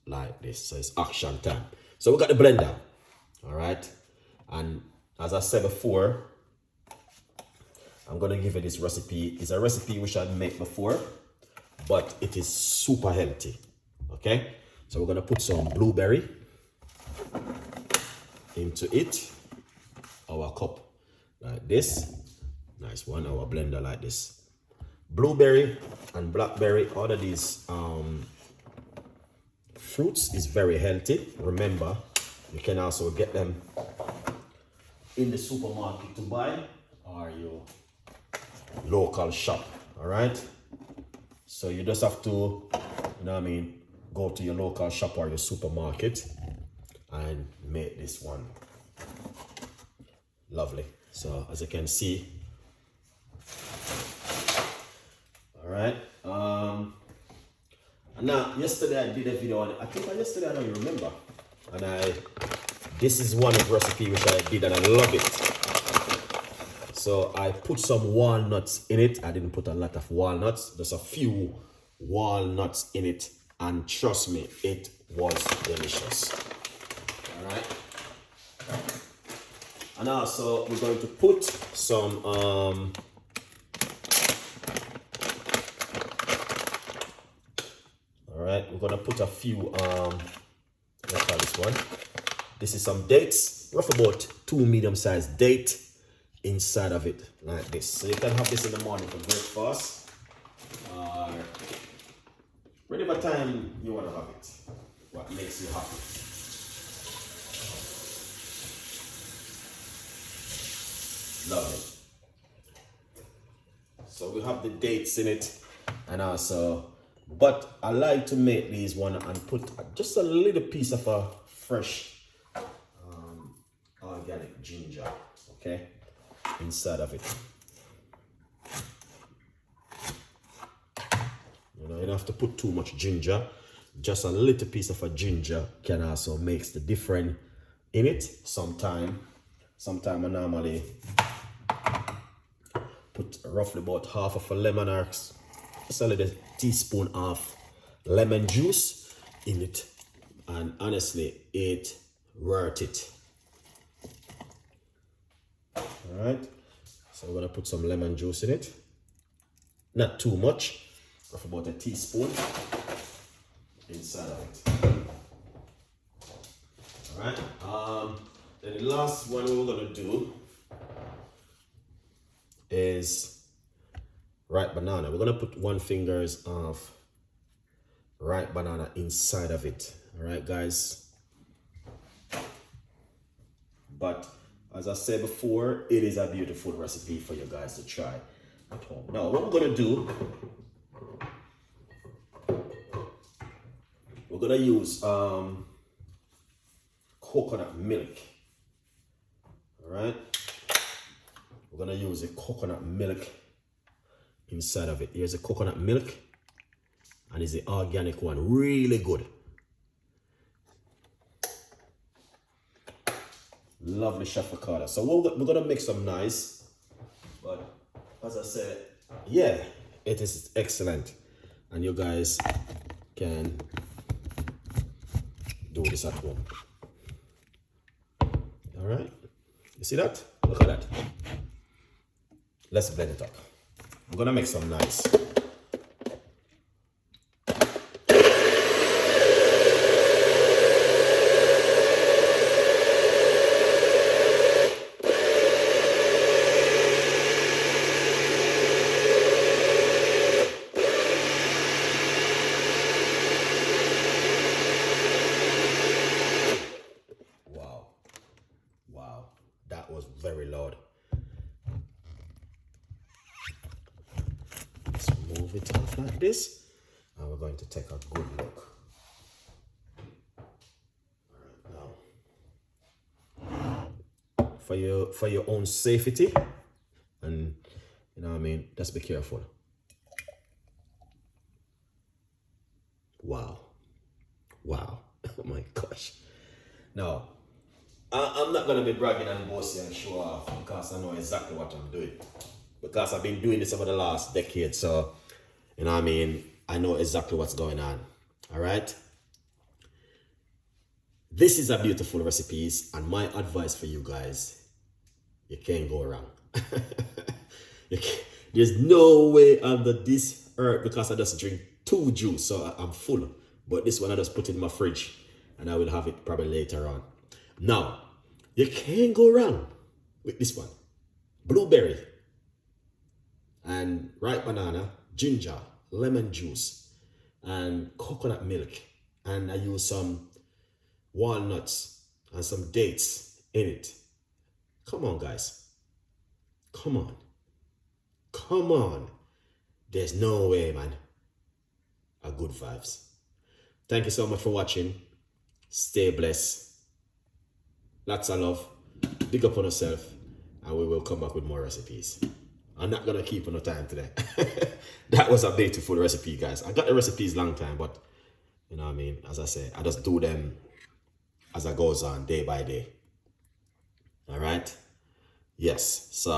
like this. So it's action time. So we got the blender, all right? And as I said before, I'm gonna give you this recipe. It's a recipe which I made before, but it is super healthy, okay? So we're gonna put some blueberry into it, our cup like this. Nice one, our blender like this. Blueberry and blackberry, all of these fruits is very healthy. Remember, you can also get them in the supermarket to buy or your local shop, all right? So you just have to, you know what I mean, go to your local shop or your supermarket and make this one. Lovely. So as you can see, all right. Now yesterday I did a video on it. I think yesterday, I don't even remember. And this is one of the recipe which I did and I love it. So I put some walnuts in it. I didn't put a lot of walnuts. There's a few walnuts in it, and trust me, it was delicious. All right. And also we're going to put some we're gonna put a few let's call this one. This is some dates, rough about 2 medium-sized dates inside of it, like this. So you can have this in the morning for breakfast, or whatever time you want to have it. What makes you happy. Lovely. So we have the dates in it, and also, but I like to make these one and put just a little piece of a fresh organic ginger, okay, inside of it. You know, you don't have to put too much ginger. Just a little piece of a ginger can also makes the difference in it. Sometime I normally put roughly about half of a lemon, or just a little teaspoon of lemon juice in it, and honestly, it worth it. All right, so we're gonna put some lemon juice in it, not too much, of about a teaspoon inside of it. All right, then the last one we're gonna do is ripe banana. We're gonna put 1 finger of ripe banana inside of it. All right, guys. But as I said before, it is a beautiful recipe for you guys to try at home. Now, what we're gonna do, we're gonna use coconut milk. All right, we're gonna use a coconut milk inside of it. Here's a coconut milk, and it's the organic one, really good. Lovely, Chef Ricardo. So we're gonna make some nice, but as I said, yeah, it is excellent, and you guys can do this at home. All right, you see that? Look at that. Let's blend it up. I'm gonna make some nice. Wow, that was very loud. Let's move it off like this, and we're going to take a good look. All right, now, for your own safety, and you know what I mean, just be careful. Wow, oh my gosh. Now, I'm not going to be bragging and boasting and show off, because I know exactly what I'm doing. Because I've been doing this over the last decade, so, you know what I mean, I know exactly what's going on. All right? This is a beautiful recipes, and my advice for you guys, you can't go wrong. There's no way under this earth, because I just drink 2 juice, so I'm full. But this one I just put in my fridge, and I will have it probably later on. Now, you can't go wrong with this one. Blueberry and ripe banana, ginger, lemon juice, and coconut milk. And I use some walnuts and some dates in it. Come on, guys. Come on. Come on. There's no way, man. A good vibes. Thank you so much for watching. Stay blessed. Lots of love. Big up on yourself. And we will come back with more recipes. I'm not gonna keep on the time today. That was a beautiful recipe, guys. I got the recipes long time, but you know what I mean? As I say, I just do them as I goes on, day by day. All right? Yes. So